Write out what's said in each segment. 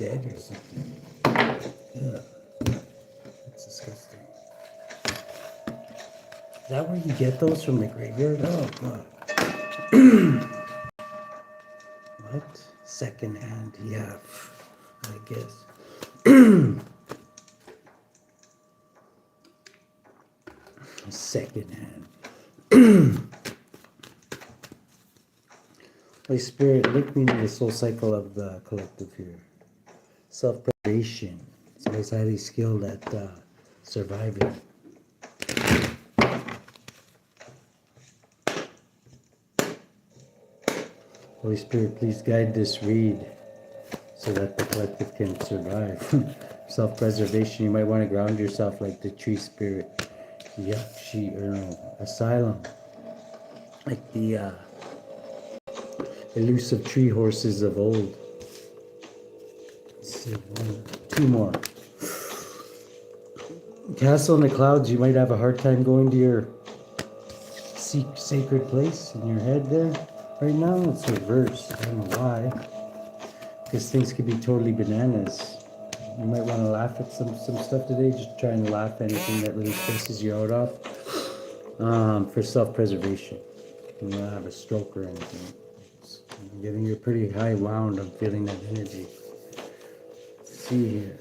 dead or something. Yeah. That's disgusting. Is that where you get those from the graveyard? Oh, God. What? Second hand, yeah, I guess. Second hand. Holy Spirit, link me to the soul cycle of the collective here. Self-preservation. Somebody's highly skilled at surviving. Holy Spirit, please guide this read so that the collective can survive. Self-preservation, you might want to ground yourself like the tree spirit. Yakshi, or no, asylum. Like the elusive tree horses of old. Let's see, two more. Castle in the clouds, you might have a hard time going to your sacred place in your head there. Right now it's reversed. I don't know why. Because things could be totally bananas. You might want to laugh at some stuff today. Just try and laugh at anything that really stresses you out off. For self-preservation. You don't have a stroke or anything. You're pretty high wound. I'm feeling that energy. Let's see here.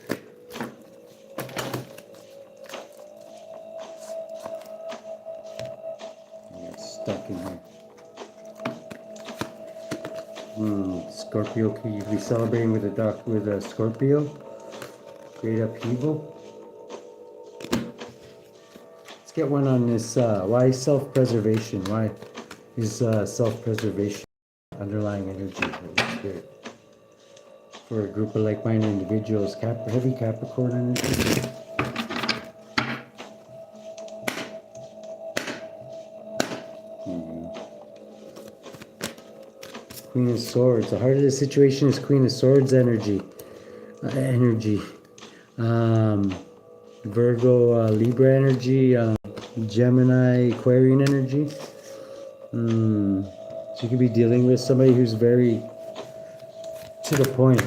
You're stuck in here. Scorpio, could you be celebrating with a Scorpio? Great upheaval. Let's get one on this. Why self-preservation? Why is self-preservation underlying energy of the spirit for a group of like-minded individuals? Heavy Capricorn energy. Queen of Swords. The heart of the situation is Queen of Swords energy. Virgo, Libra energy. Gemini, Aquarian energy. So you could be dealing with somebody who's very to the point.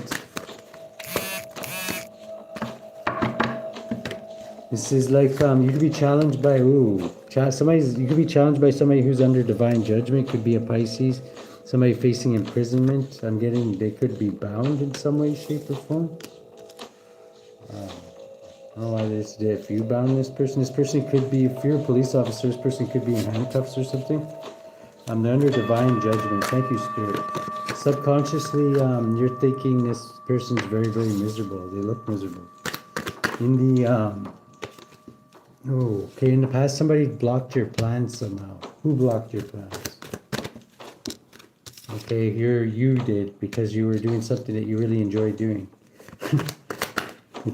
This is like you could be challenged by you could be challenged by somebody who's under divine judgment. Could be a Pisces. Somebody facing imprisonment. I'm getting they could be bound in some way, shape, or form. I don't know why if you bound this person. This person could be, if you're a police officer, this person could be in handcuffs or something. They're under divine judgment. Thank you, Spirit. Subconsciously, you're thinking this person's very, very miserable. They look miserable. In the, in the past, somebody blocked your plans somehow. Who blocked your plans? Okay, you did, because you were doing something that you really enjoyed doing.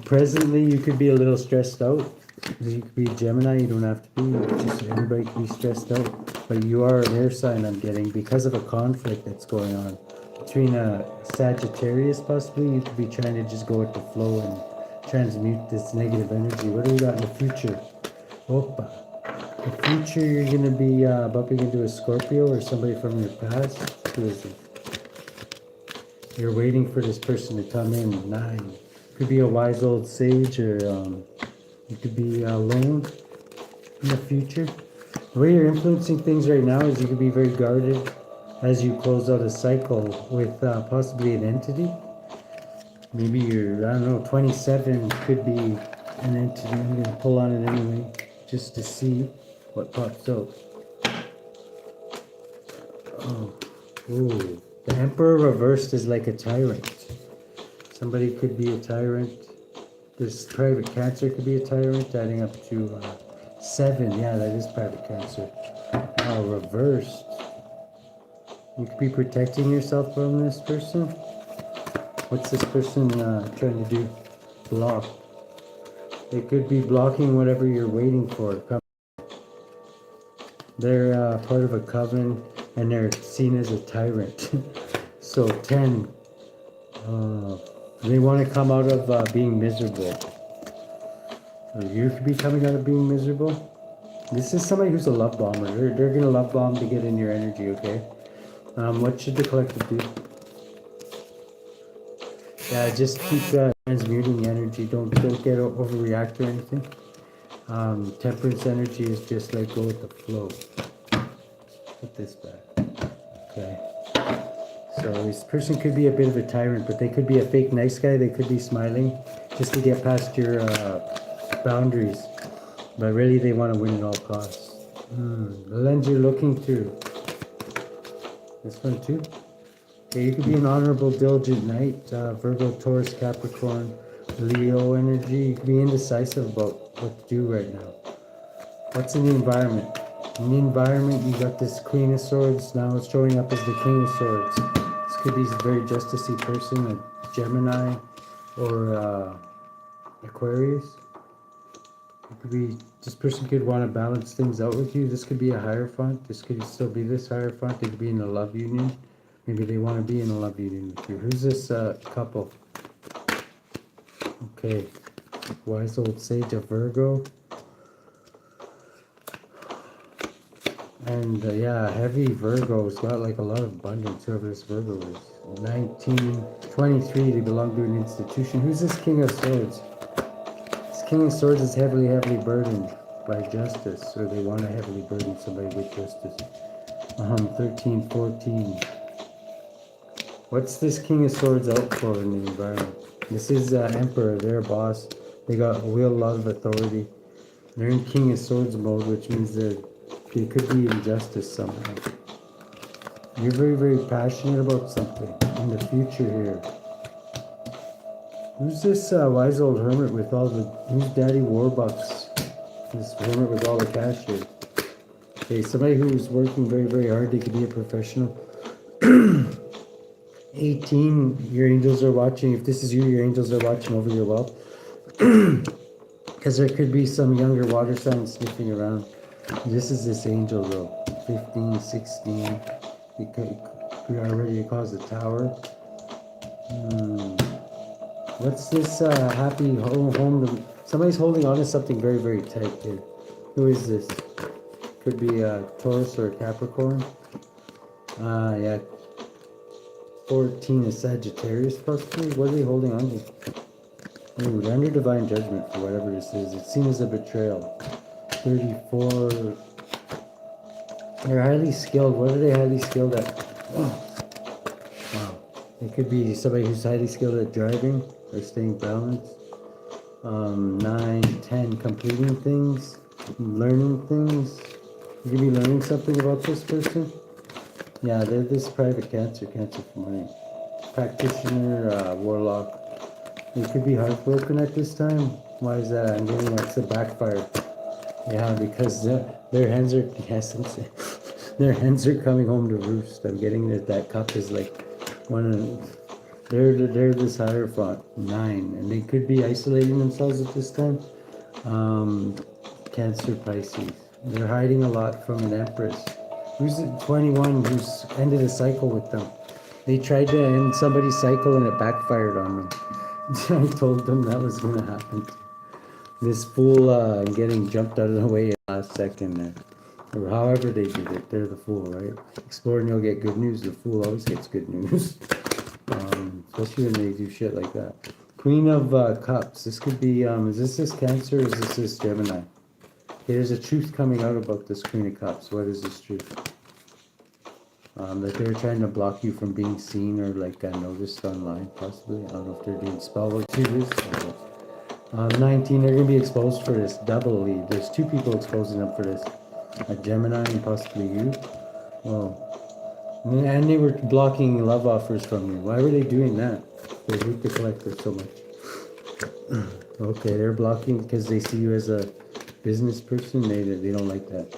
Presently, you could be a little stressed out. You could be Gemini, you don't have to be. Just everybody can be stressed out. But you are an air sign, I'm getting, because of a conflict that's going on. Between a Sagittarius, possibly, you could be trying to just go with the flow and transmute this negative energy. What do we got in the future? Opa. In the future, you're going to be bumping into a Scorpio or somebody from your past. Who is it? You're waiting for this person to come in. 9. Could be a wise old sage, or you could be alone in the future. The way you're influencing things right now is you could be very guarded as you close out a cycle with possibly an entity. Maybe you're, I don't know, 27 could be an entity. I'm going to pull on it anyway, just to see what pops out. Ooh. The Emperor reversed is like a tyrant. Somebody could be a tyrant. This private Cancer could be a tyrant, adding up to 7. Yeah, that is private Cancer. Reversed. You could be protecting yourself from this person. What's this person trying to do? Block. They could be blocking whatever you're waiting for. They're part of a coven, and they're seen as a tyrant. So 10. They want to come out of being miserable. Or you could be coming out of being miserable. This is somebody who's a love bomber. They're going to love bomb to get in your energy, okay? What should the collective do? Yeah, just keep transmuting energy. Don't get overreact or anything. Temperance energy is just like go with the flow. Put this back. Okay. So this person could be a bit of a tyrant, but they could be a fake nice guy. They could be smiling just to get past your boundaries. But really, they want to win at all costs. The lens you're looking through. This one too. Okay, you could be an honorable, diligent knight. Virgo, Taurus, Capricorn, Leo energy. You could be indecisive about what to do right now. What's in the environment? In the environment, you got this Queen of Swords. Now it's showing up as the King of Swords. This could be a very justicey person, a Gemini or Aquarius. It could be, this person could want to balance things out with you. This could be a Hierophant. This could still be this Hierophant. They could be in a love union. Maybe they want to be in a love union with you. Who's this couple? Okay. Wise old sage of Virgo. And yeah, heavy Virgo's got like a lot of abundance, whoever this Virgo is. 1923, they belong to an institution. Who's this King of Swords? This King of Swords is heavily burdened by justice, or they want to heavily burden somebody with justice. 13, 14. What's this King of Swords out for in the environment? This is Emperor, they're a boss. They wield a lot of authority. They're in King of Swords mode, which means they could be injustice somehow. You're very, very passionate about something in the future here. Who's this wise old hermit with all the... Who's Daddy Warbucks? This hermit with all the cash here. Okay, somebody who's working very, very hard. They could be a professional. 18, your angels are watching. If this is you, your angels are watching over your wealth. Because there could be some younger water signs sniffing around. This is this angel though. 15, 16. We are ready to cause a tower. What's this happy home? Somebody's holding on to something very, very tight here. Who is this? Could be a Taurus or a Capricorn. Yeah. 14 is Sagittarius possibly. What are they holding on to? Ooh, under divine judgment for whatever this is. It's seen as a betrayal. 34. They're highly skilled. What are they highly skilled at? Oh. Wow. It could be somebody who's highly skilled at driving or staying balanced. 9, 10, completing things, learning things. You could be learning something about this person. Yeah, they're this private cancer for money. Practitioner, warlock. They could be heartbroken at this time. Why is that? I'm getting that's a backfire. Yeah, because their hens are, yes, their hens are coming home to roost. I'm getting that cup is like one of, they're this Hierophant, 9, and they could be isolating themselves at this time. Cancer, Pisces. They're hiding a lot from an Empress. Who's 21 who's ended a cycle with them? They tried to end somebody's cycle and it backfired on them. I told them that was going to happen. This fool getting jumped out of the way at the last second there. Or however they did it, they're the fool, right? Explore and you'll get good news. The fool always gets good news. Especially when they do shit like that. Queen of Cups. This could be, is this Cancer or is this Gemini? Okay, there's a truth coming out about this Queen of Cups. What is this truth? That they're trying to block you from being seen or like noticed online, possibly. I don't know if they're doing spell work to this. 19, they're going to be exposed for this doubly. There's 2 people exposing them for this. A Gemini and possibly you. Oh. And they were blocking love offers from you. Why were they doing that? They hate the collector so much. Okay, they're blocking because they see you as a business person. They don't like that.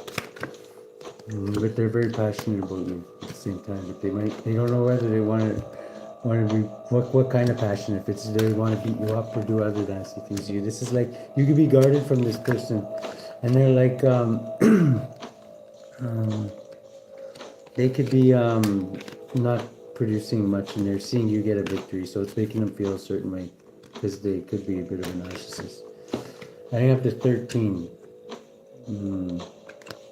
But they're very passionate about you at the same time. But they don't know whether they want to be what kind of passion. If it's they want to beat you up or do other nasty things to you. This is like you could be guarded from this person, and they're like they could be not producing much, and they're seeing you get a victory, so it's making them feel a certain way because they could be a bit of a narcissist. Adding up to 13.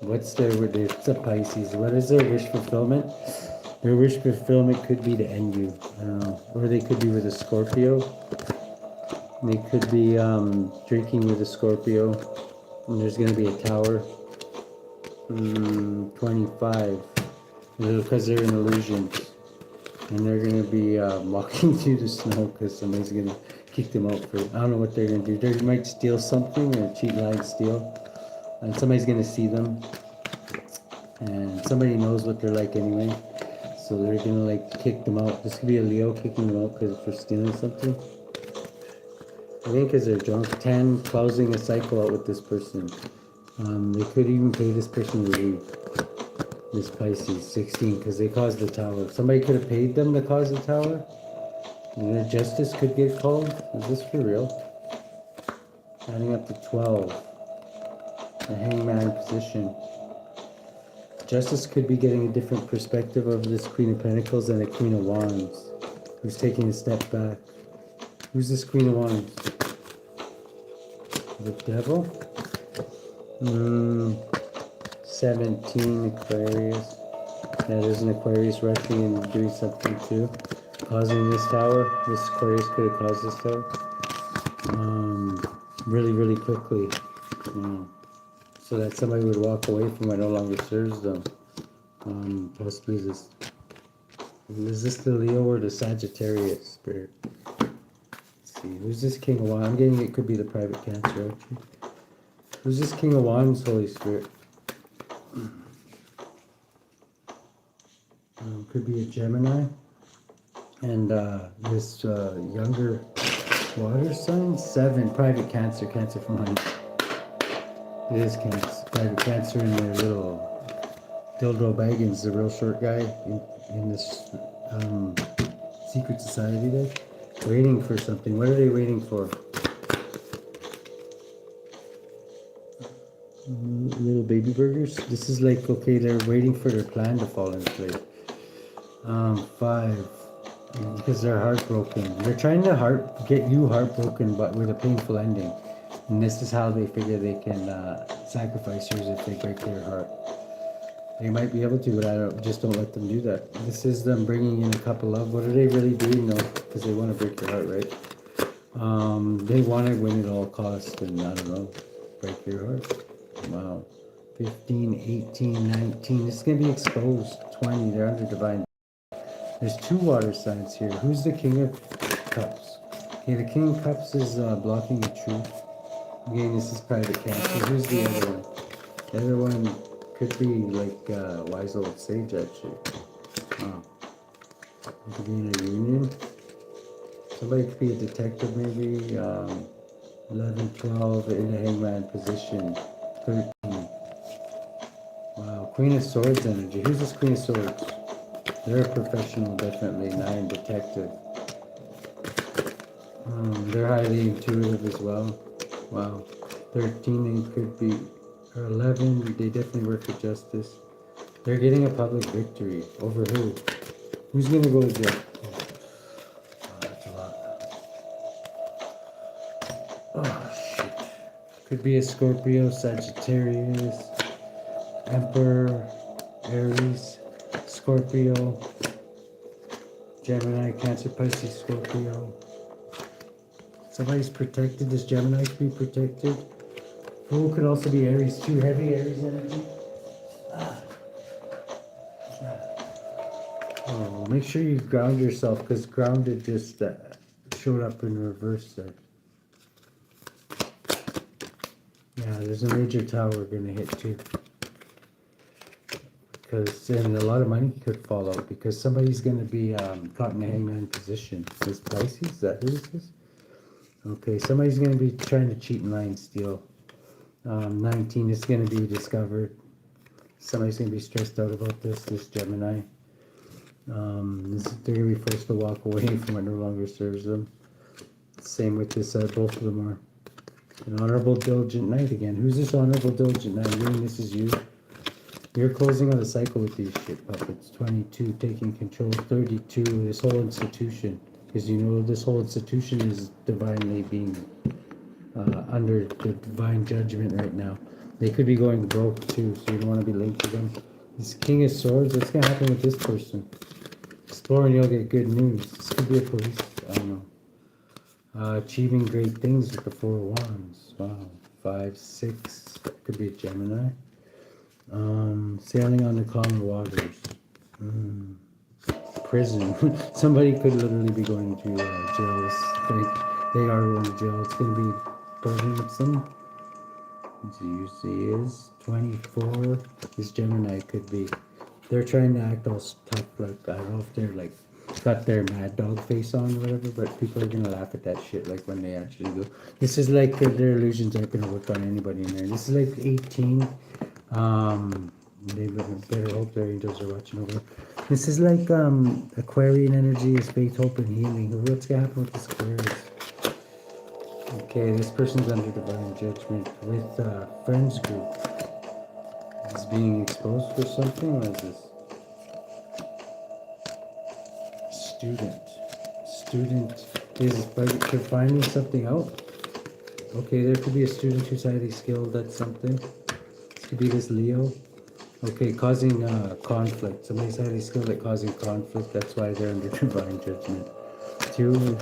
What's their, it's a Pisces. What is their wish fulfillment? Their wish fulfillment could be to end you. I don't know. Or they could be with a Scorpio. They could be drinking with a Scorpio. And there's going to be a tower. 25. Because they're in illusions. And they're going to be walking through the snow because somebody's going to kick them out for, I don't know what they're going to do. They might steal something or cheat, lie, and steal. And somebody's going to see them. And somebody knows what they're like anyway. So they're going to like kick them out. This could be a Leo kicking them out because for stealing something. I think because they're drunk. 10, closing a cycle out with this person. They could even pay this person to leave. This Pisces. 16, because they caused the tower. Somebody could have paid them to cause the tower. And the justice could get called. Is this for real? Adding up to 12. The hangman position. Justice could be getting a different perspective of this Queen of Pentacles than a Queen of Wands. Who's taking a step back. Who's this Queen of Wands? The Devil? 17, Aquarius. Yeah, there's an Aquarius rushing and doing something too. Causing this tower. This Aquarius could have caused this tower. Really, really quickly. So that somebody would walk away from what no longer serves them. Possibly this. Is this the Leo or the Sagittarius spirit? Let's see. Who's this King of Wands? I'm getting it could be the private Cancer actually. Who's this King of Wands, Holy Spirit? Could be a Gemini. And this younger water sign. 7, private Cancer. Cancer from Honey. It is Cancer. Private Cancer in their little dildo baggins, the real short guy in this secret society there. Waiting for something. What are they waiting for? Little baby burgers. This is like, okay, they're waiting for their plan to fall into place. 5. Because they're heartbroken. They're trying to get you heartbroken, but with a painful ending. And this is how they figure they can sacrifice yours if they break their heart. They might be able to, but just don't let them do that. This is them bringing in a cup of love. What are they really doing though? Because they want to break your heart, right? They want to win at all costs, and I don't know, break your heart. Wow. 15, 18, 19. This is going to be exposed. 20. They're under divine. There's 2 water signs here. Who's the King of Cups? Okay, the King of Cups is blocking the truth. Again, this is private Cancer. Who's the other one? The other one could be like wise old sage actually. Wow. It could be in a union. Somebody could be a detective maybe. 11, 12 in a hangman position. 13. Wow. Queen of Swords energy. Who's this Queen of Swords? They're a professional, definitely. 9, detective. They're highly intuitive as well. Wow. 13, they could be, or 11, they definitely work with justice. They're getting a public victory. Over who? Who's going to go to jail? Oh, that's a lot. Oh, shit. Could be a Scorpio, Sagittarius, Emperor, Aries, Scorpio, Gemini, Cancer, Pisces, Scorpio. Somebody's protected. This Gemini could be protected. Fool could also be Aries too. Heavy Aries energy. Oh, make sure you ground yourself because grounded just showed up in reverse there. Yeah, there's a major tower going to hit too. And a lot of money could fall out because somebody's going to be caught in a hangman position. This Pisces, is that who this is? Okay, somebody's going to be trying to cheat and lie and steal. 19 is going to be discovered. Somebody's going to be stressed out about this Gemini. They're going to be forced to walk away from what no longer serves them. Same with this, both of them are. An honorable, diligent knight again. Who's this honorable, diligent knight? This is you. You're closing out a cycle with these shit puppets. 22, taking control. 32, this whole institution. Because you know this whole institution is divinely being under the divine judgment right now. They could be going broke too, so you don't want to be linked to them. This King of Swords, what's gonna happen with this person? Explore and you'll get good news. This could be a police, I don't know. Achieving great things with the Four of Wands. Wow. 5, 6, that could be a Gemini. Sailing on the calm waters. Prison. Somebody could literally be going to jail. They are going to jail. It's going to be burdensome. It usually is 24. This Gemini could be. They're trying to act all tough, like I don't know if they're like got their mad dog face on or whatever, but people are gonna laugh at that shit like when they actually go. This is like their illusions aren't gonna work on anybody in there. This is like 18. They better hope their angels are watching over. This is like Aquarian energy is faith, hope, and healing. What's gonna happen with this Aquarius? Okay, this person's under divine judgment with friends group. Is being exposed for something? What is this? Student is finding something out. Okay, there could be a student who's highly skilled at something. This could be this Leo. Okay, causing conflict. Somebody's highly skilled at causing conflict. That's why they're under divine judgment. 2,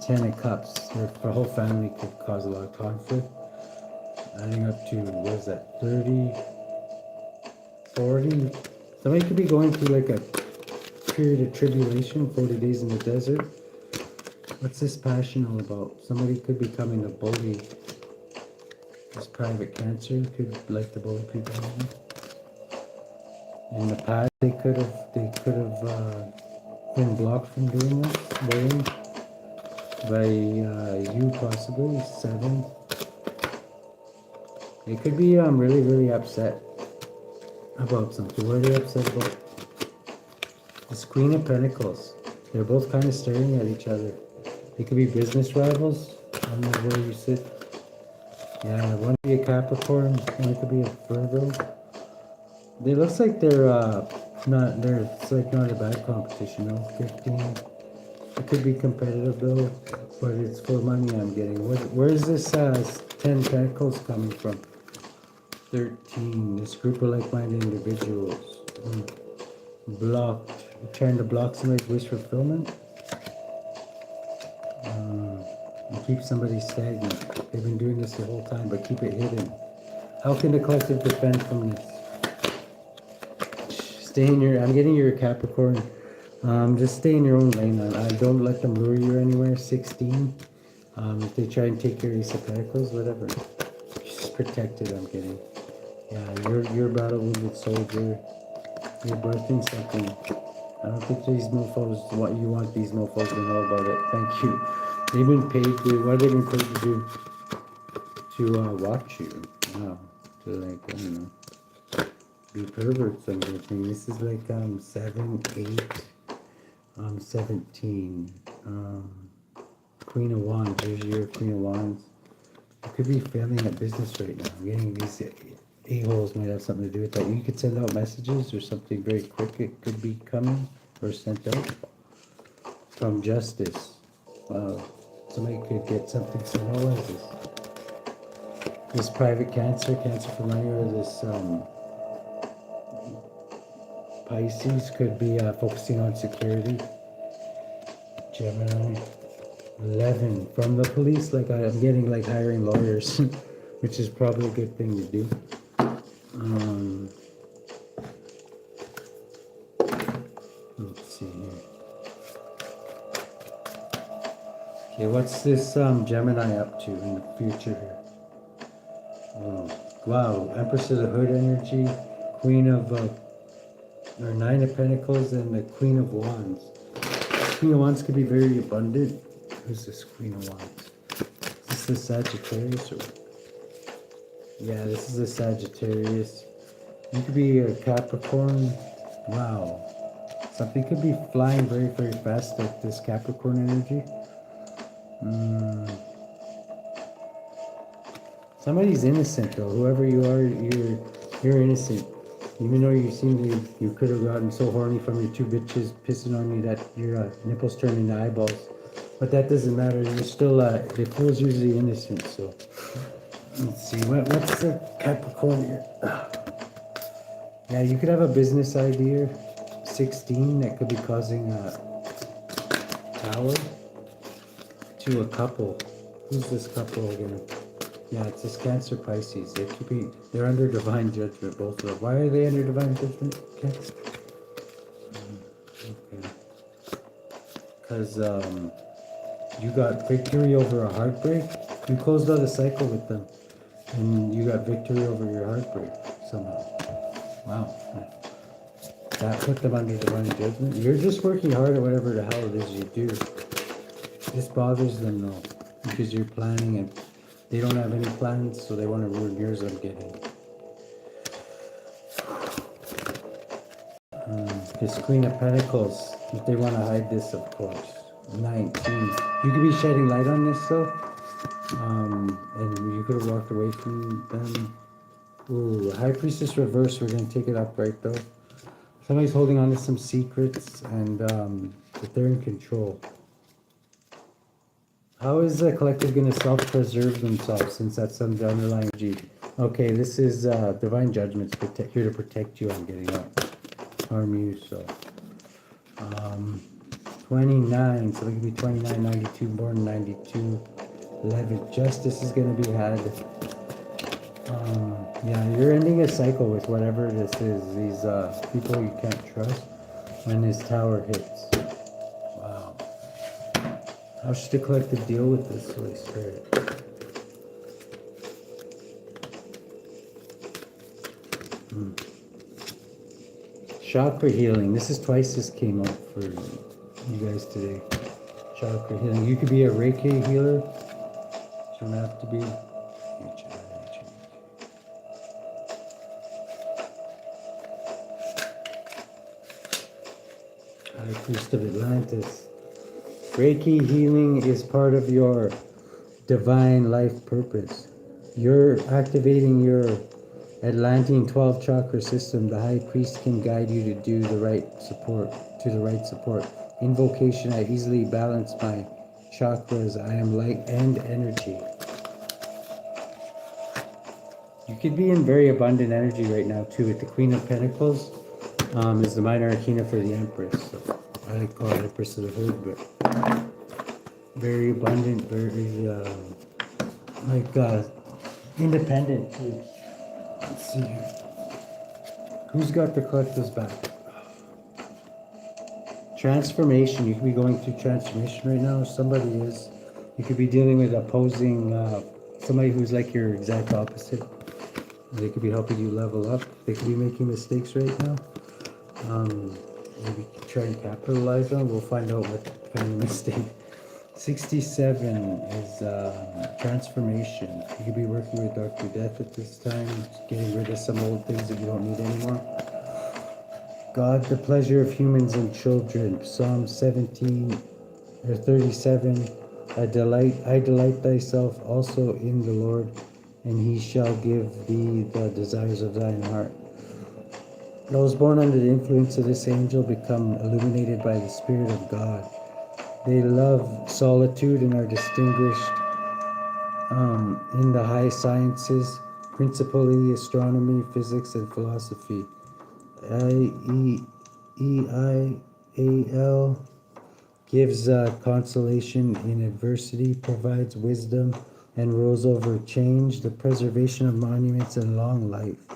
10 of Cups. Their whole family could cause a lot of conflict. Adding up to, what is that, 30, 40? Somebody could be going through like a period of tribulation, 40 days in the desert. What's this passion all about? Somebody could be becoming a bully. This private Cancer could like to bully people. In the past, they could have been blocked from doing this, bullying by you possibly. 7. They could be really upset about something. What are they upset about? This Queen of Pentacles. They're both kind of staring at each other. They could be business rivals. I don't know where you sit. Yeah, one could be a Capricorn, one could be a Virgo. It looks like they're it's like not a bad competition, no? 15. It could be competitive though, but it's for money I'm getting. Where is this 10 Pentacles coming from? 13. This group of like-minded individuals. Blocked. You're trying to block somebody's wish fulfillment. And keep somebody stagnant. They've been doing this the whole time, but keep it hidden. How can the collective defend from this? Stay in your, I'm getting your Capricorn. Just stay in your own lane. I don't let them lure you anywhere. 16. If they try and take your Ace of Pentacles, whatever. Just protect it, I'm getting. Yeah, you're a battle-wounded soldier. You're birthing something. I don't think these mofos, what you want these mofos to know about it. Thank you. They've been paid to, what have they been paid to do? To watch you. Wow. To like, I don't know. Be perverts, I'm guessing. This is like 7, 8, 17. Queen of Wands. There's your Queen of Wands. You could be failing at business right now. I'm getting these a-holes might have something to do with that. You could send out messages or something very quick. It could be coming or sent out from Justice. Wow. Somebody could get something sent out. What is this? This private Cancer for money, or this Pisces could be focusing on security. Gemini. 11. From the police, like I'm getting like hiring lawyers, which is probably a good thing to do. Let's see here. Okay, what's this Gemini up to in the future here? Oh, wow, Empress of the Hood energy, Queen of, or 9 of Pentacles, and the Queen of Wands. Queen of Wands could be very abundant. Who's this Queen of Wands? Is this the Sagittarius or? Yeah, this is a Sagittarius. You could be a Capricorn. Wow. Something could be flying very fast like this Capricorn energy. Somebody's innocent though. Whoever you are, you're innocent. Even though you could have gotten so horny from your 2 bitches pissing on you that your nipples turn into eyeballs. But that doesn't matter. You're still, the fool's usually innocent, so. Let's see, what's the Capricorn here? Yeah, you could have a business idea, 16, that could be causing a tower to a couple. Who's this couple again? Yeah, it's this Cancer Pisces. They're under divine judgment, both of them. Why are they under divine judgment? Cancer? Okay. Because you got victory over a heartbreak. You closed out a cycle with them, and you got victory over your heartbreak somehow. Wow. That put them under divine judgment. You're just working hard at whatever the hell it is you do. This bothers them though, because you're planning and they don't have any plans, so they want to ruin yours. I'm getting. This Queen of Pentacles, if they want to hide this, of course. 19. You could be shedding light on this though, and you could have walked away from them. Ooh, High Priestess reverse. We're gonna take it up right though. Somebody's holding on to some secrets, and that they're in control. How is the collective going to self-preserve themselves, since that's some underlying G? Okay, this is divine judgments here to protect you. I'm getting up, harm you. So 29. So it could be 29, 92, born 92. 11. Justice is going to be had. Yeah, you're ending a cycle with whatever this is. These people you can't trust when this tower hits. Wow. How should the collective deal with this, Holy Spirit? Chakra healing. This is twice this came up for you guys today. Chakra healing. You could be a Reiki healer. You don't have to be. High Priest of Atlantis. Reiki healing is part of your divine life purpose. You're activating your Atlantean 12 chakra system. The High Priest can guide you to do the right support, Invocation: I easily balance my chakras. I am light and energy. You could be in very abundant energy right now too. With the Queen of Pentacles is the minor arcana for the Empress. So I call it Empress of the Hood, but very abundant, very independent too. Let's see here. Who's got the collectives back? Transformation. You could be going through transformation right now. Somebody is. You could be dealing with opposing somebody who's like your exact opposite. They could be helping you level up. They could be making mistakes right now. Maybe try and capitalize on. We'll find out what kind of mistake. 67 is transformation. You could be working with Dr. Death at this time, getting rid of some old things that you don't need anymore. God, the pleasure of humans and children. Psalm 17 or 37. I delight thyself also in the Lord, and he shall give thee the desires of thine heart. Those born under the influence of this angel become illuminated by the Spirit of God. They love solitude and are distinguished in the high sciences, principally astronomy, physics, and philosophy. EIAEL gives consolation in adversity, provides wisdom, and rules over change, the preservation of monuments, and long life.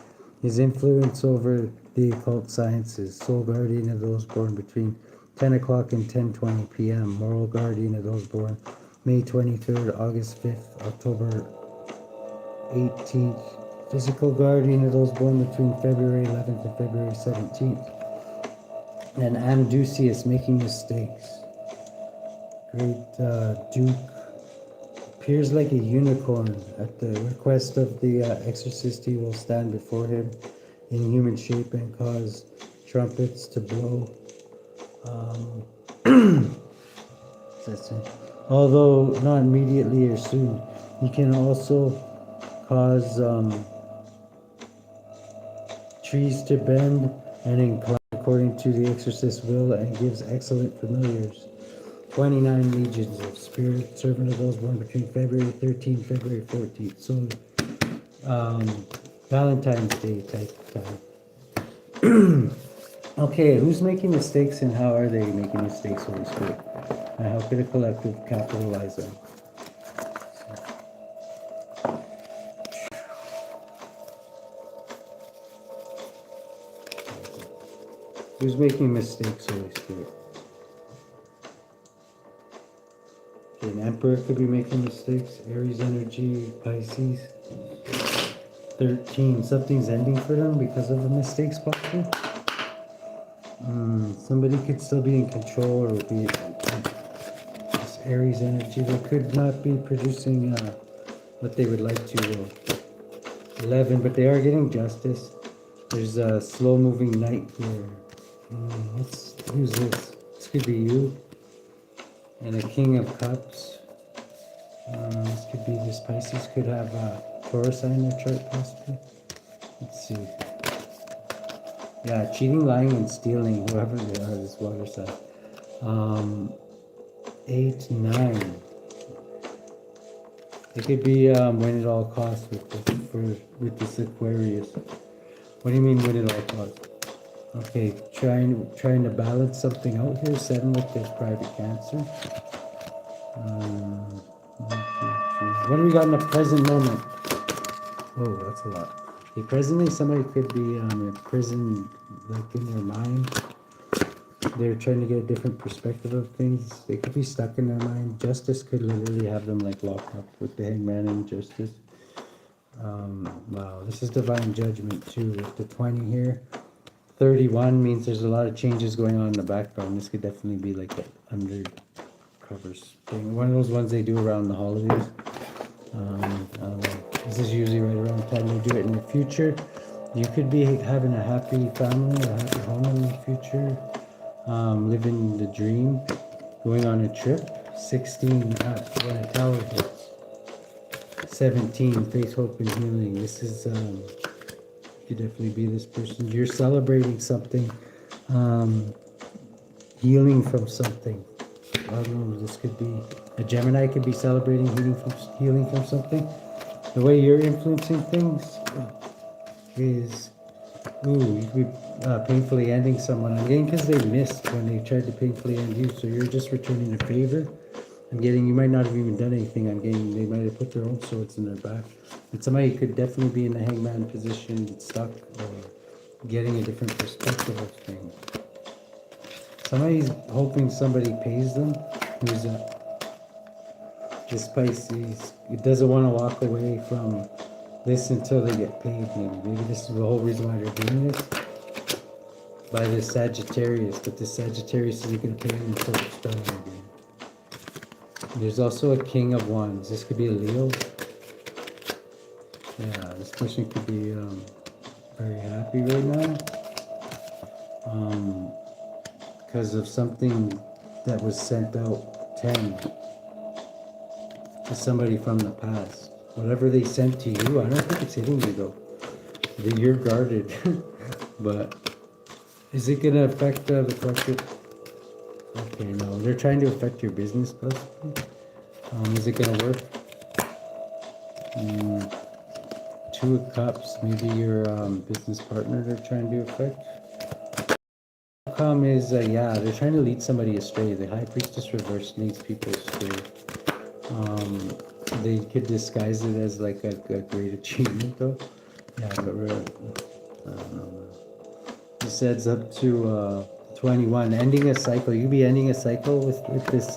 His influence over the occult sciences, sole guardian of those born between 10 o'clock and 10:20 p.m., moral guardian of those born May 23rd, August 5th, October 18th, physical guardian of those born between February 11th and February 17th, and AMDUSIAS, making mistakes. Great Duke appears like a unicorn. At the request of the exorcist, he will stand before him in human shape and cause trumpets to blow. That's it. Although not immediately or soon, he can also cause trees to bend and incline according to the exorcist's will, and gives excellent familiars. 29 legions of spirit, servant of those born between February 13th and February 14th. So Valentine's Day type time. Okay, who's making mistakes and how are they making mistakes, Holy Spirit? And how could a collective capitalize them? Who's making mistakes, Holy Spirit? Okay, an Emperor could be making mistakes. Aries energy, Pisces. 13, something's ending for them because of the mistakes, possibly. Somebody could still be in control or be this Aries energy. They could not be producing what they would like to. 11, but they are getting justice. There's a slow-moving knight here. Who's this? This could be you. And a King of Cups. This could be this Pisces. Could have Taurus in their chart, possibly. Let's see. Yeah, cheating, lying, and stealing, whoever they are, this water sign. 8, 9. It could be win at all costs with this Aquarius. What do you mean win at all costs? Okay, trying to balance something out here. 7 with this private Cancer. 1, 2, 3. What do we got in the present moment? Oh, that's a lot. Okay, presently somebody could be in prison, like in their mind. They're trying to get a different perspective of things. They could be stuck in their mind. Justice could literally have them like locked up with the Hangman and Justice. Wow, this is divine judgment too with the 20 here. 31 means there's a lot of changes going on in the background. This could definitely be like an undercover thing. One of those ones they do around the holidays. I don't know. This is usually right around the time they do it in the future. You could be having a happy family, a happy home in the future. Living the dream, going on a trip. 16, when a tower hits. 17, faith, hope, and healing. This is, could definitely be this person. You're celebrating something, healing from something. I don't know, this could be, a Gemini could be celebrating healing from something. The way you're influencing things is, you could be painfully ending someone. I'm getting because they missed when they tried to painfully end you, so you're just returning a favor. I'm getting, you might not have even done anything. I'm getting, they might have put their own swords in their back. But somebody could definitely be in the hangman position, stuck, or getting a different perspective of things. Somebody's hoping somebody pays them. Who's this Pisces? It doesn't want to walk away from this until they get paid. Maybe this is the whole reason why they're doing this. By this Sagittarius, but this Sagittarius isn't going to pay them until it's done again. There's also a King of Wands. This could be a Leo. Yeah, this person could be very happy right now. Because of something that was sent out. 10. To somebody from the past. Whatever they sent to you, I don't think it's hitting you though. You're guarded. But is it going to affect the collective? Okay, no. They're trying to affect your business, possibly. Is it going to work? 2 of Cups. Maybe your business partner they're trying to affect. Outcome is, yeah, they're trying to lead somebody astray. The High Priestess reverse leads people astray. They could disguise it as like a great achievement, though. Yeah, but really, I don't know. This adds up to 21. Ending a cycle. You be ending a cycle with this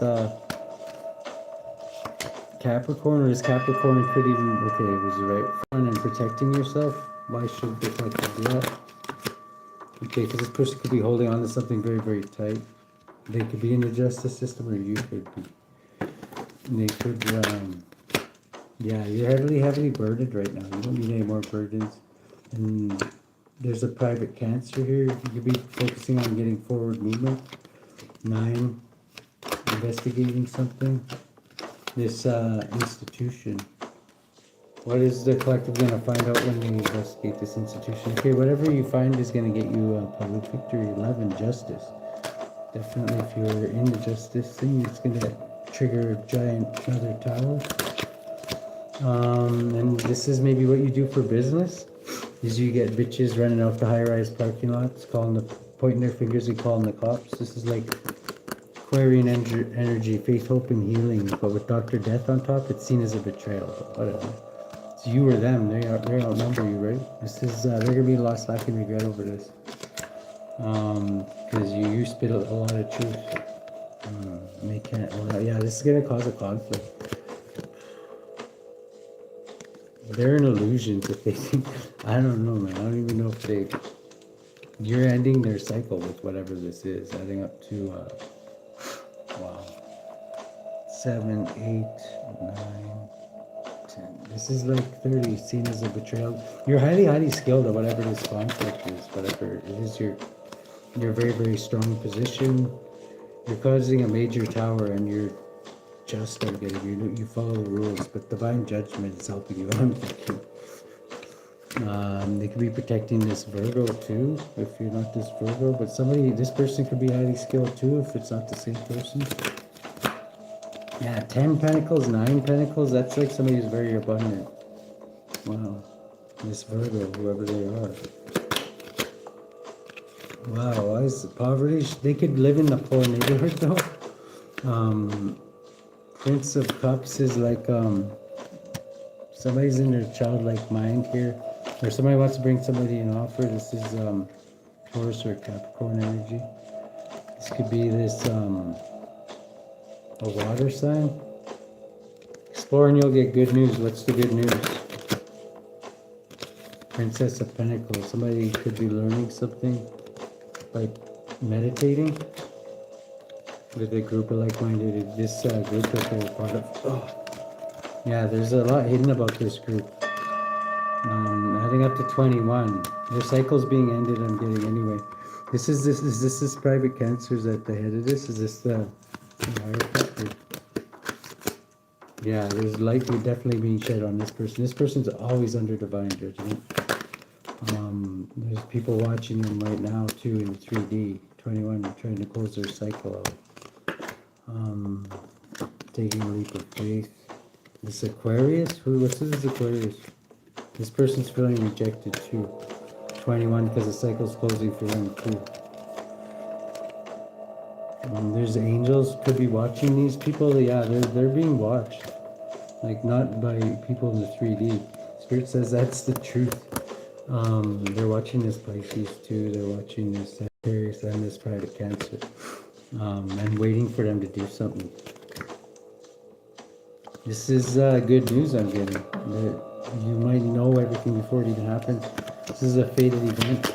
Capricorn, or this Capricorn could even, okay, it was the right front and protecting yourself. Why should this like do that? Okay, because this person could be holding on to something very, very tight. They could be in the justice system, or you could be. And they could, yeah, you're heavily burdened right now. You don't need any more burdens. And there's a private Cancer here. You could be focusing on getting forward movement. 9, investigating something. This institution. What is the collective going to find out when they investigate this institution? Okay, whatever you find is going to get you a public victory. 11, justice. Definitely, if you're in the justice thing, it's going to trigger a giant another tower. And this is maybe what you do for business. Is you get bitches running out the high-rise parking lots, pointing their fingers and calling the cops. This is like Aquarian energy, faith, hope, and healing, but with Dr. Death on top, it's seen as a betrayal. But whatever. It's you or them. They outnumber you, right? This is they're gonna be lost, lack, and regret over this. Because you spit a lot of truth. And they can't. Well, yeah, this is gonna cause a conflict. They're an illusion if they think. I don't know, man. I don't even know if they. You're ending their cycle with whatever this is, adding up to. Wow. 7, 8, 9, 10. This is like 30, seen as a betrayal. You're highly, highly skilled at whatever this conflict is, whatever it is. You're very, very strong position. You're causing a major tower, and you're just at getting. You follow the rules, but divine judgment is helping you. I'm thinking. They could be protecting this Virgo too, if you're not this Virgo, but this person could be highly skilled too, if it's not the same person. Yeah, 10 pentacles, 9 pentacles, that's like somebody who's very abundant. Wow. This Virgo, whoever they are. Wow, why is poverty? They could live in the poor neighborhood though. Prince of Cups is like, somebody's in their childlike mind here. Or somebody wants to bring somebody an offer. This is Taurus or Capricorn energy. This could be this a water sign. Explore and you'll get good news. What's the good news? Princess of Pentacles. Somebody could be learning something by meditating with a group of like-minded. This group that they're part of. Oh. Yeah, there's a lot hidden about this group. Adding up to 21. Their cycle's being ended, I'm getting anyway. This is private cancers at the head of this. Is this the yeah, there's likely definitely being shed on this person. This person's always under divine judgment. There's people watching them right now too in 3D. 21 trying to close their cycle out. Taking a leap of faith. This Aquarius? What's this Aquarius? This person's feeling rejected too. 21 because the cycle's closing for them too. There's angels could be watching these people. Yeah, they're being watched. Like not by people in the 3D. Spirit says that's the truth. They're watching this Pisces too. They're watching this Sagittarius and this private Cancer. And waiting for them to do something. This is good news I'm getting. You might know everything before it even happens. This is a fated event.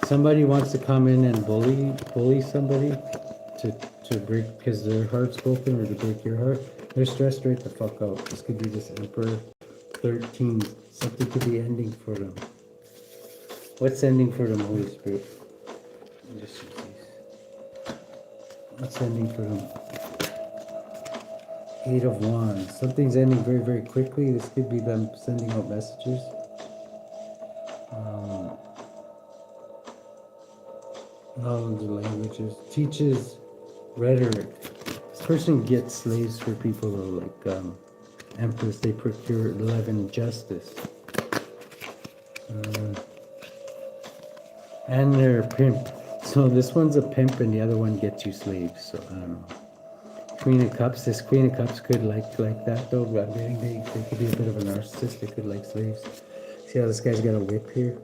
Somebody wants to come in and bully somebody to break, because their heart's broken, or to break your heart. They're stressed right the fuck out. This could be this Emperor 13. Something could be ending for them. What's ending for them, Holy Spirit? What's ending for them? 8 of Wands. Something's ending very, very quickly. This could be them sending out messages. Knowledge of languages. Teaches rhetoric. This person gets slaves for people who are like Empress. They procure 11 justice. And they're a pimp. So this one's a pimp and the other one gets you slaves. So I don't know. Queen of Cups. This Queen of Cups could like that though. But they could be a bit of a narcissist. They could like slaves. See how this guy's got a whip here?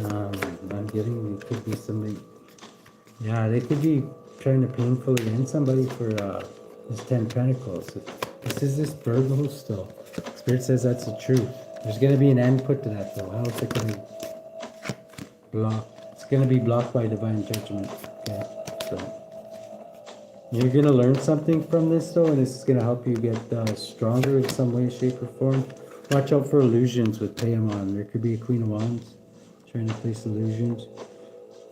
I'm getting, it could be somebody. Yeah, they could be trying to painfully end somebody for this 10 Pentacles. This is this Virgo still. Spirit says that's the truth. There's going to be an end put to that though. How is it going to block? It's going to be blocked by divine judgment. Okay, so you're going to learn something from this though, and this is going to help you get stronger in some way, shape, or form. Watch out for illusions with Paimon. There could be a Queen of Wands trying to place illusions.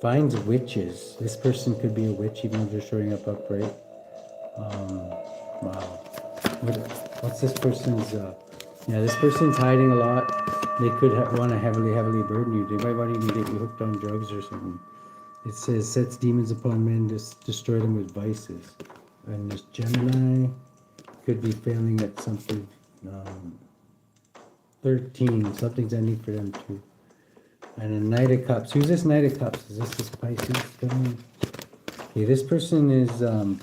Finds witches. This person could be a witch even though they're showing up upright. Wow. What's this person's... yeah, this person's hiding a lot. They could want to heavily burden you. They might want to even get you hooked on drugs or something. It says, sets demons upon men to destroy them with vices. And this Gemini could be failing at something. 13. Something's ending for them too. And a Knight of Cups. Who's this Knight of Cups? Is this Pisces? Okay, this person is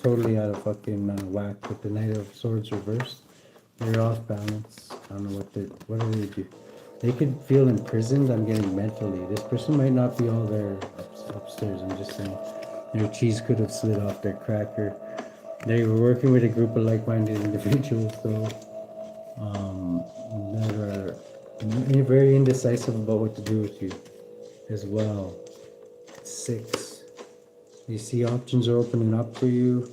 totally out of fucking whack with the Knight of Swords reversed. They're off balance. I don't know what do they do. They could feel imprisoned. I'm getting mentally. This person might not be all there upstairs. I'm just saying. Their cheese could have slid off their cracker. They were working with a group of like-minded individuals, so that are very indecisive about what to do with you as well. 6. You see options are opening up for you.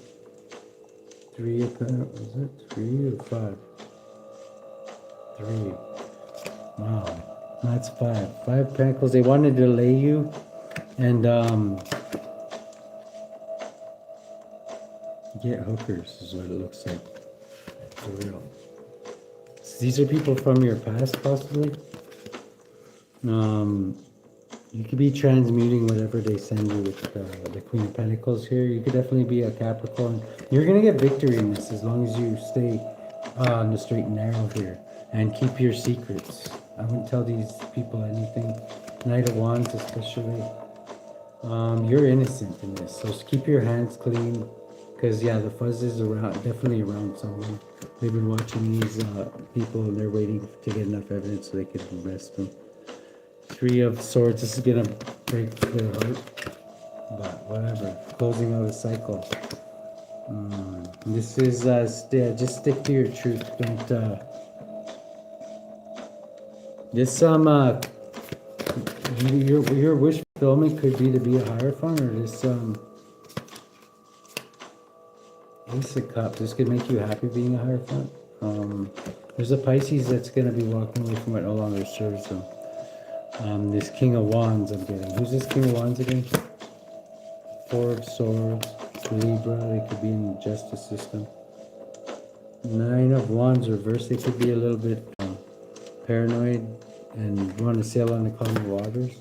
3 of Pentacles. Is it 3 or 5? 3. Wow, that's 5. 5 Pentacles. They wanted to delay you, and get hookers is what it looks like. For real. So these are people from your past, possibly. You could be transmuting whatever they send you with the Queen of Pentacles here. You could definitely be a Capricorn. You're gonna get victory in this as long as you stay on the straight and narrow here and keep your secrets. I wouldn't tell these people anything. Knight of Wands, especially. You're innocent in this, so keep your hands clean. Because, yeah, the fuzz is around, definitely around someone. They've been watching these people, and they're waiting to get enough evidence so they can arrest them. 3 of Swords. This is going to break their heart. But whatever. Closing out a cycle. This is, just stick to your truth. Don't, your wish fulfillment could be to be a Hierophant, or this, Ace of Cups. This could make you happy being a Hierophant. There's a Pisces that's going to be walking away from what no longer serves them. This King of Wands I'm getting. Who's this King of Wands again? 4 of Swords. Libra. They could be in the justice system. 9 of Wands reversed. They could be a little bit paranoid and want to sail on the calm waters.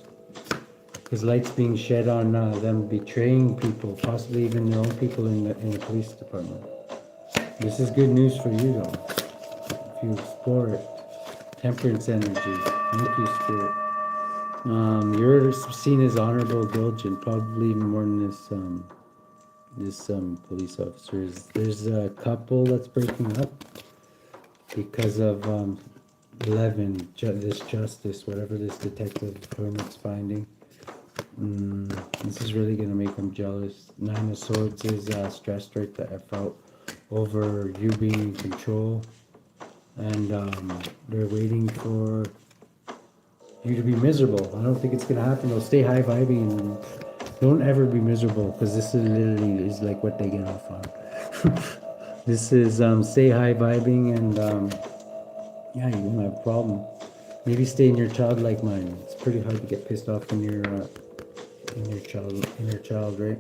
Because light's being shed on them betraying people, possibly even their own people in the police department. This is good news for you, though, if you explore it. Temperance energy. Thank you, Spirit. You're seen as honorable, diligent, probably even more than this police officer is. There's a couple that's breaking up because of 11. This justice, whatever this detective firm is finding. This is really going to make them jealous. 9 of Swords is stressed right the F out over you being in control. And they're waiting for you to be miserable. I don't think it's going to happen. They'll stay high vibing and don't ever be miserable, because this is literally is like what they get off on. This is stay high vibing, and yeah, you won't have a problem. Maybe stay in your childlike mind. It's pretty hard to get pissed off in your child, right?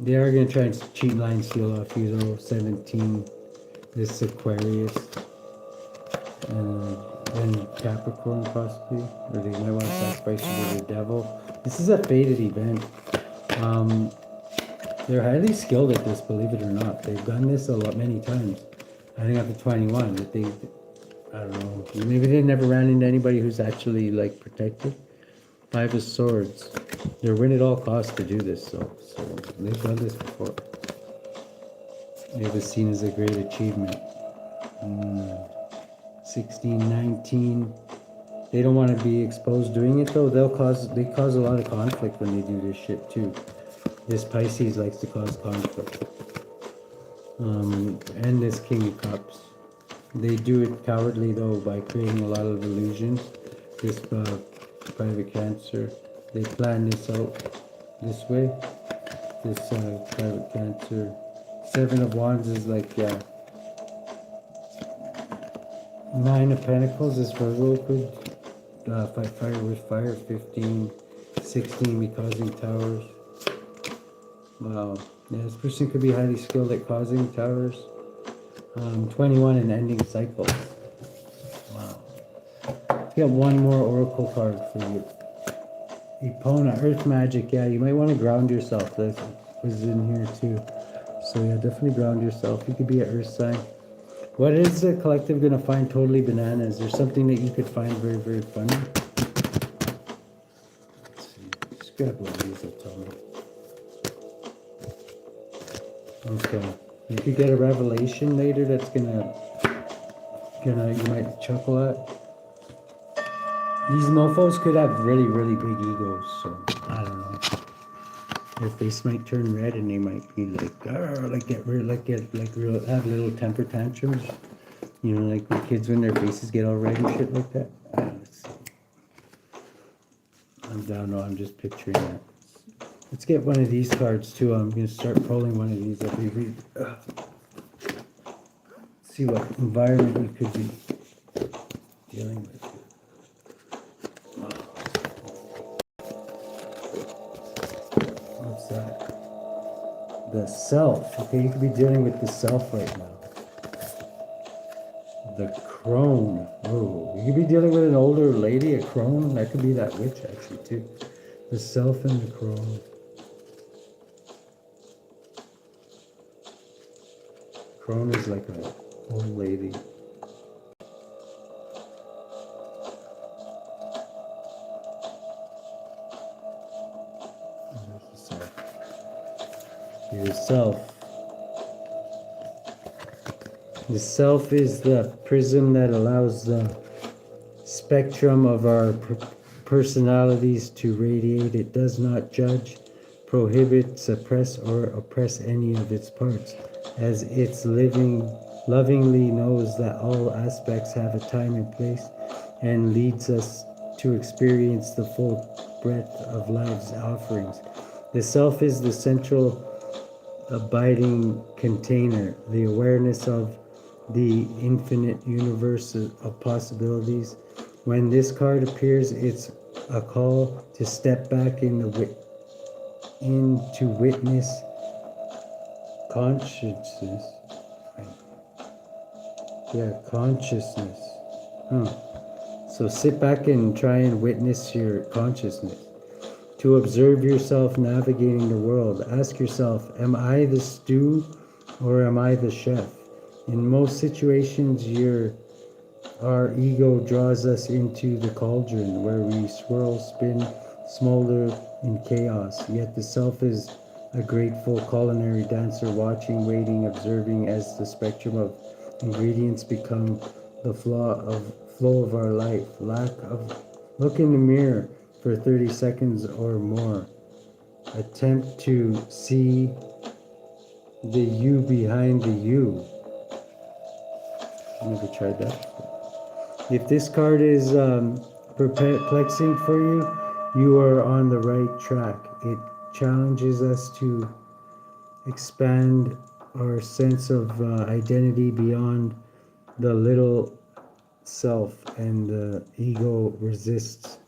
They are going to try and cheat, line, steal off you, though. 17, this Aquarius, and Capricorn, possibly, or they might want to sacrifice you to the devil. This is a fated event. They're highly skilled at this, believe it or not. They've done this many times. I think after 21, that they, I don't know, maybe they never ran into anybody who's actually like protected. 5 of Swords. They're win at all costs to do this, so they've done this before. It was seen as a great achievement. 16, 19. They don't want to be exposed doing it, though. They cause a lot of conflict when they do this shit too. This Pisces likes to cause conflict. And this King of Cups. They do it cowardly, though, by creating a lot of illusions. This private Cancer. They plan this out this way. This private Cancer. 7 of Wands is like, yeah. 9 of Pentacles is Virgo, could fight fire with fire. 15, 16 be causing towers. Wow. Yeah, this person could be highly skilled at causing towers. 21 and ending cycles. Wow. We got one more oracle card for you. Epona, Earth Magic. Yeah, you might want to ground yourself. That was in here too. So yeah, definitely ground yourself. You could be an Earth sign. What is the collective gonna find totally bananas? There's something that you could find very, very funny. Let's see. Just grab one of these and tell me. Okay. You could get a revelation later that's gonna you might chuckle at. These mofos could have really, really big egos, so I don't know. Their face might turn red and they might be like, have little temper tantrums. You know, like the kids when their faces get all red and shit like that. I don't know, I'm just picturing that. Let's get one of these cards too. I'm gonna start pulling one of these every week. See what environment we could be dealing with. What's that? The self. Okay, you could be dealing with the self right now. The crone. Oh, you could be dealing with an older lady, a crone. That could be that witch actually too. The self and the crone. Crone is like an old lady. Yourself. The self is the prism that allows the spectrum of our personalities to radiate. It does not judge, prohibit, suppress, or oppress any of its parts, as its lovingly knows that all aspects have a time and place, and leads us to experience the full breadth of life's offerings. The self is the central abiding container, the awareness of the infinite universe of possibilities. When this card appears, it's a call to step back into witness consciousness. Yeah, consciousness. So sit back and try and witness your consciousness. To observe yourself navigating the world, ask yourself, am I the stew or am I the chef? In most situations, our ego draws us into the cauldron where we swirl, spin, smolder in chaos. Yet the self is a grateful culinary dancer, watching, waiting, observing as the spectrum of ingredients become the flow of our life. Look in the mirror for 30 seconds or more. Attempt to see the you behind the you. I never tried that. If this card is perplexing for you, you are on the right track. It challenges us to expand our sense of identity beyond the little self, and the ego resists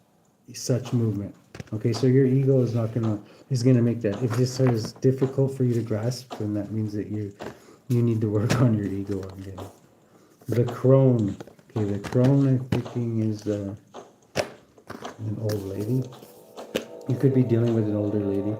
such movement. Okay, so your ego is gonna make that. If this is difficult for you to grasp, then that means that you need to work on your ego again. The crone. Okay, the crone I'm thinking is an old lady. You could be dealing with an older lady.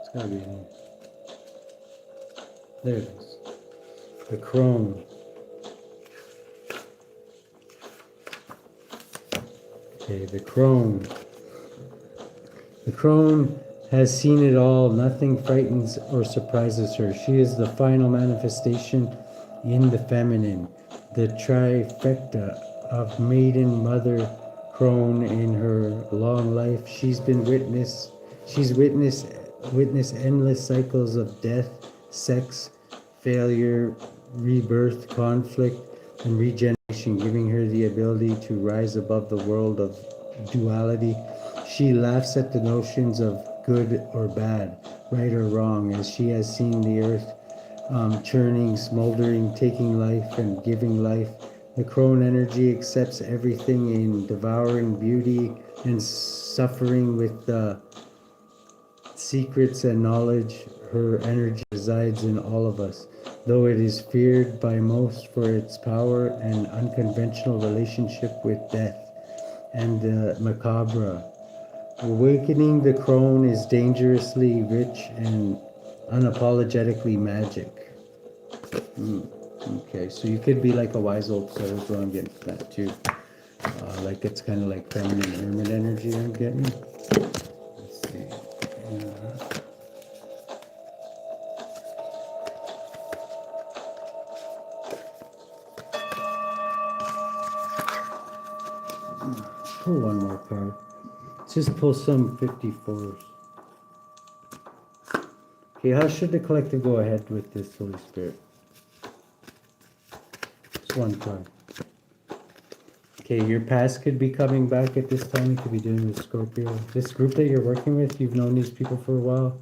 It's gotta be in here. There it is. The crone. Okay, the crone. The crone has seen it all. Nothing frightens or surprises her. She is the final manifestation in the feminine, the trifecta of maiden, mother, crone. In her long life, she's witnessed endless cycles of death, sex, failure, rebirth, conflict, and regeneration, giving her the ability to rise above the world of duality. She laughs at the notions of good or bad, right or wrong, as she has seen the earth churning, smoldering, taking life and giving life. The crone energy accepts everything in devouring beauty and suffering with secrets and knowledge. Her energy resides in all of us, though it is feared by most for its power and unconventional relationship with death and the macabre. Awakening the crone is dangerously rich and unapologetically magic. Okay, so you could be like a wise old soul, is what I'm getting from that too. Like it's kind of like feminine hermit energy I'm getting. Let's see. Pull one more card. Let's just pull some 54s. Okay, how should the collective go ahead with this, Holy Spirit? Just one card. Okay, your past could be coming back at this time. You could be doing with Scorpio. This group that you're working with, you've known these people for a while.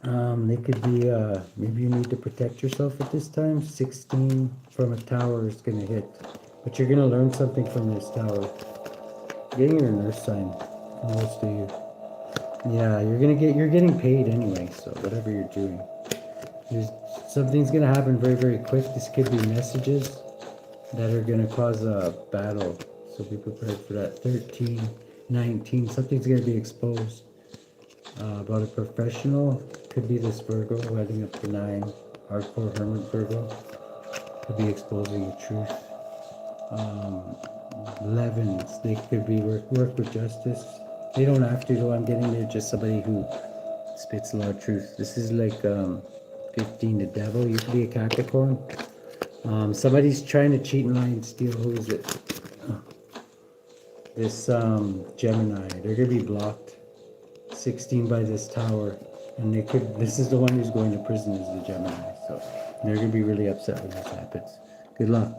They could be, maybe you need to protect yourself at this time. 16 from a tower is going to hit. But you're going to learn something from this tower. Getting your nurse sign. Most of you. Yeah, you're getting paid anyway, so whatever you're doing. Something's going to happen very, very quick. This could be messages that are going to cause a battle. So be prepared for that. 13, 19, something's going to be exposed. About a professional, could be this Virgo, heading up to 9, hardcore hermit Virgo, could be exposing the truth. 11s, they could be work with justice. They don't have to, though. I'm getting there, just somebody who spits a lot of truth. This is like 15, the devil. You could be a Capricorn. Somebody's trying to cheat and lie and steal. Who is it? This Gemini. They're gonna be blocked. 16 by this tower, and they could. This is the one who's going to prison, is the Gemini. So they're gonna be really upset when this happens. Good luck.